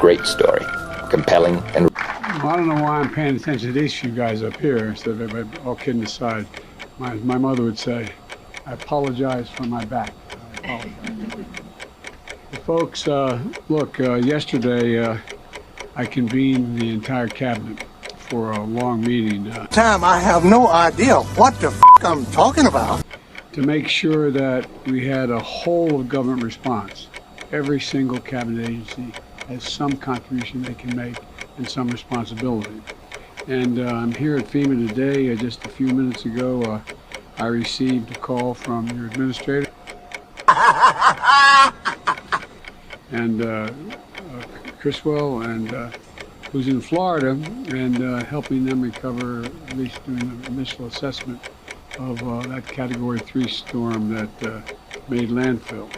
great story. Compelling and... Well, I don't know why I'm paying attention to these few guys up here instead of everybody. All kidding aside, my mother would say, I apologize for my back. I apologize. Folks, look, yesterday I convened the entire cabinet for a long meeting. Time, I have no idea what the f I'm talking about. To make sure that we had a whole of government response. Every single cabinet agency has some contribution they can make and some responsibility. And I'm here at FEMA today. Just a few minutes ago, I received a call from your administrator and Criswell, and who's in Florida, and helping them recover, at least doing an initial assessment of that Category 3 storm that made landfill.